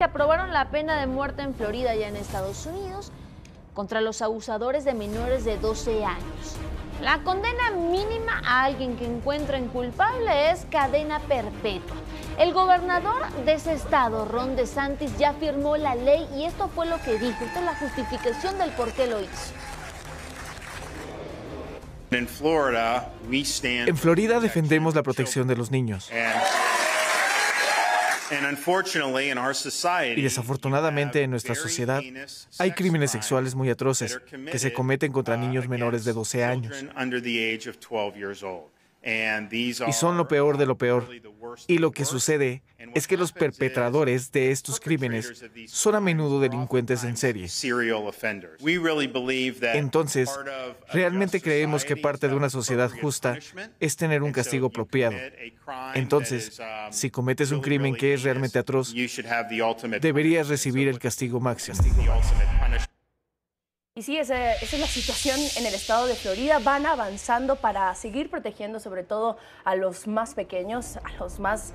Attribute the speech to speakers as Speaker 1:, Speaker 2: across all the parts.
Speaker 1: Aprobaron la pena de muerte en Florida y en Estados Unidos contra los abusadores de menores de 12 años. La condena mínima a alguien que encuentren culpable es cadena perpetua. El gobernador de ese estado, Ron DeSantis, ya firmó la ley y esto fue lo que dijo. Esta es la justificación del por qué lo hizo.
Speaker 2: En Florida defendemos la protección de los niños. Y desafortunadamente en nuestra sociedad hay crímenes sexuales muy atroces que se cometen contra niños menores de 12 años. Y son lo peor de lo peor. Y lo que sucede es que los perpetradores de estos crímenes son a menudo delincuentes en serie. Entonces, realmente creemos que parte de una sociedad justa es tener un castigo apropiado. Entonces, si cometes un crimen que es realmente atroz, deberías recibir el castigo máximo.
Speaker 3: Y sí, esa es la situación en el estado de Florida. Van avanzando para seguir protegiendo sobre todo a los más pequeños, a los más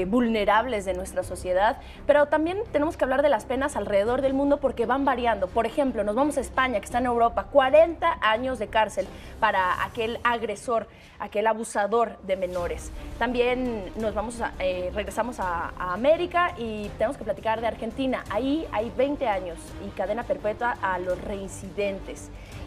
Speaker 3: vulnerables de nuestra sociedad. Pero también tenemos que hablar de las penas alrededor del mundo porque van variando. Por ejemplo, nos vamos a España, que está en Europa, 40 años de cárcel para aquel agresor, aquel abusador de menores. También regresamos a América y tenemos que platicar de Argentina. Ahí hay 20 años y cadena perpetua a los reincidentes.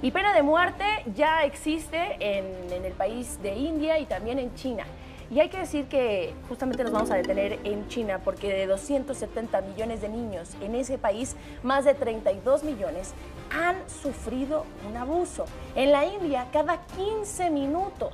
Speaker 3: Y pena de muerte ya existe en el país de India y también en China. Y hay que decir que justamente nos vamos a detener en China porque de 270 millones de niños en ese país, más de 32 millones han sufrido un abuso. En la India, cada 15 minutos,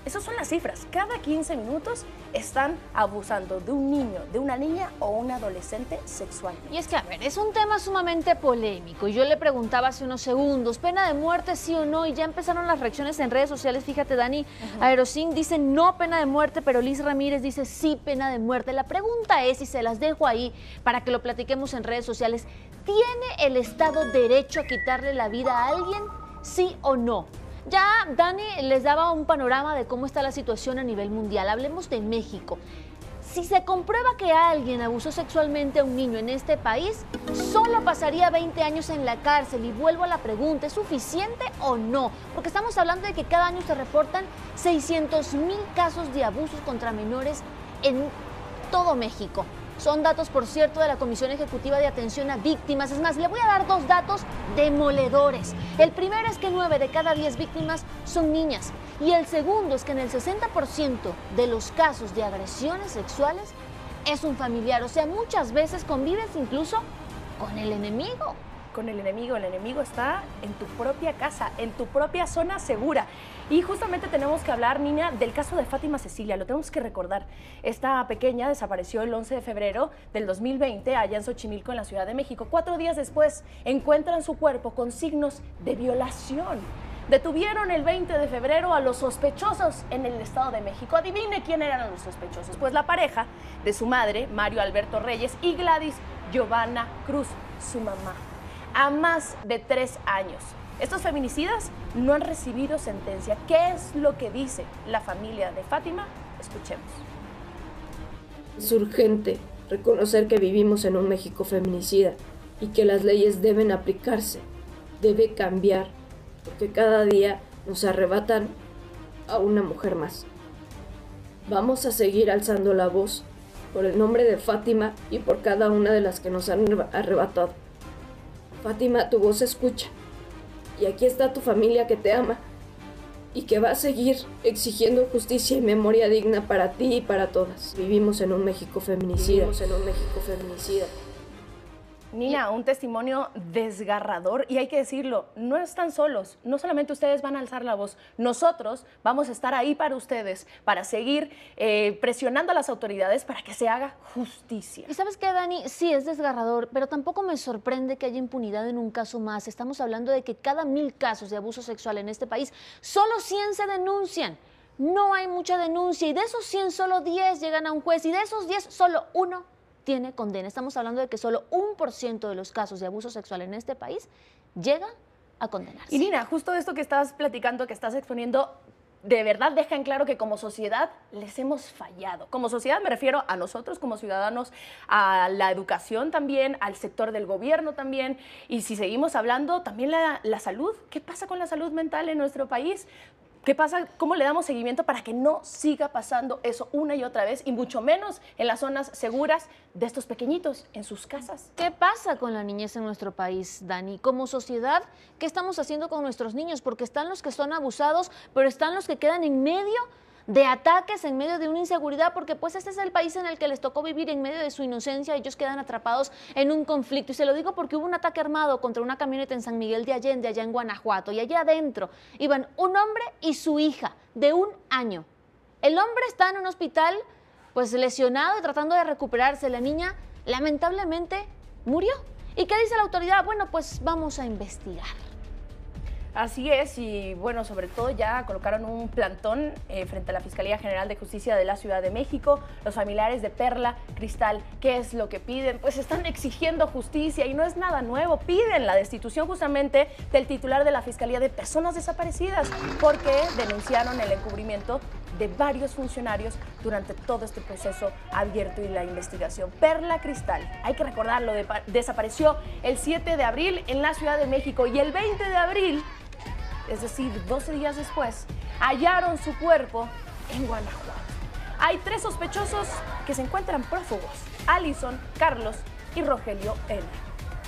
Speaker 3: esas son las cifras, cada 15 minutos están abusando de un niño, de una niña o un adolescente sexualmente.
Speaker 1: Y es que, a ver, es un tema sumamente polémico. Yo le preguntaba hace unos segundos, ¿pena de muerte sí o no? Y ya empezaron las reacciones en redes sociales. Fíjate, Dani, Aerosync dice no pena de muerte, pero Liz Ramírez dice sí pena de muerte. La pregunta es, y se las dejo ahí para que lo platiquemos en redes sociales, ¿tiene el Estado derecho a quitarle la vida a alguien? ¿Sí o no? Ya Dani les daba un panorama de cómo está la situación a nivel mundial. Hablemos de México. Si se comprueba que alguien abusó sexualmente a un niño en este país, solo pasaría 20 años en la cárcel. Y vuelvo a la pregunta, ¿es suficiente o no? Porque estamos hablando de que cada año se reportan 600,000 casos de abusos contra menores en todo México. Son datos, por cierto, de la Comisión Ejecutiva de Atención a Víctimas. Es más, le voy a dar dos datos demoledores. El primero es que 9 de cada 10 víctimas son niñas. Y el segundo es que en el 60% de los casos de agresiones sexuales es un familiar. O sea, muchas veces convives incluso con el enemigo.
Speaker 3: Con el enemigo está en tu propia casa, en tu propia zona segura. Y justamente tenemos que hablar, Nina, del caso de Fátima Cecilia, lo tenemos que recordar. Esta pequeña desapareció el 11 de febrero del 2020 allá en Xochimilco, en la Ciudad de México. 4 días después encuentran su cuerpo con signos de violación. Detuvieron el 20 de febrero a los sospechosos en el Estado de México. Adivine quién eran los sospechosos. Pues la pareja de su madre, Mario Alberto Reyes, y Gladys Giovanna Cruz, su mamá, a más de 3 años. Estos feminicidas no han recibido sentencia. ¿Qué es lo que dice la familia de Fátima? Escuchemos.
Speaker 4: Es urgente reconocer que vivimos en un México feminicida y que las leyes deben aplicarse, debe cambiar, porque cada día nos arrebatan a una mujer más. Vamos a seguir alzando la voz por el nombre de Fátima y por cada una de las que nos han arrebatado. Fátima, tu voz se escucha, y aquí está tu familia que te ama y que va a seguir exigiendo justicia y memoria digna para ti y para todas. Vivimos en un México feminicida.
Speaker 3: Nina, un testimonio desgarrador y hay que decirlo, no están solos, no solamente ustedes van a alzar la voz, nosotros vamos a estar ahí para ustedes, para seguir presionando a las autoridades para que se haga justicia.
Speaker 1: ¿Y sabes qué, Dani? Sí, es desgarrador, pero tampoco me sorprende que haya impunidad en un caso más. Estamos hablando de que cada 1000 casos de abuso sexual en este país, solo 100 se denuncian. No hay mucha denuncia y de esos 100 solo 10 llegan a un juez y de esos 10 solo 1 tiene condena. Estamos hablando de que solo 1% de los casos de abuso sexual en este país llega a condenarse.
Speaker 3: Y Nina, justo esto que estás platicando, que estás exponiendo, de verdad deja en claro que como sociedad les hemos fallado. Como sociedad me refiero a nosotros como ciudadanos, a la educación también, al sector del gobierno también. Y si seguimos hablando, también la salud. ¿Qué pasa con la salud mental en nuestro país? ¿Qué pasa? ¿Cómo le damos seguimiento para que no siga pasando eso una y otra vez? Y mucho menos en las zonas seguras de estos pequeñitos, en sus casas.
Speaker 1: ¿Qué pasa con la niñez en nuestro país, Dani? Como sociedad, ¿qué estamos haciendo con nuestros niños? Porque están los que son abusados, pero están los que quedan en medio de ataques, en medio de una inseguridad, porque pues este es el país en el que les tocó vivir en medio de su inocencia. Ellos quedan atrapados en un conflicto. Y se lo digo porque hubo un ataque armado contra una camioneta en San Miguel de Allende, allá en Guanajuato, y allá adentro iban un hombre y su hija de 1 año. El hombre está en un hospital pues lesionado y tratando de recuperarse. La niña lamentablemente murió. ¿Y qué dice la autoridad? Bueno, pues vamos a investigar.
Speaker 3: Así es, y bueno, sobre todo ya colocaron un plantón frente a la Fiscalía General de Justicia de la Ciudad de México. Los familiares de Perla Cristal, ¿qué es lo que piden? Pues están exigiendo justicia y no es nada nuevo. Piden la destitución justamente del titular de la Fiscalía de Personas Desaparecidas porque denunciaron el encubrimiento de varios funcionarios durante todo este proceso abierto y la investigación. Perla Cristal, hay que recordarlo, desapareció el 7 de abril en la Ciudad de México y el 20 de abril, es decir, 12 días después, hallaron su cuerpo en Guanajuato. Hay 3 sospechosos que se encuentran prófugos: Alison, Carlos y Rogelio N.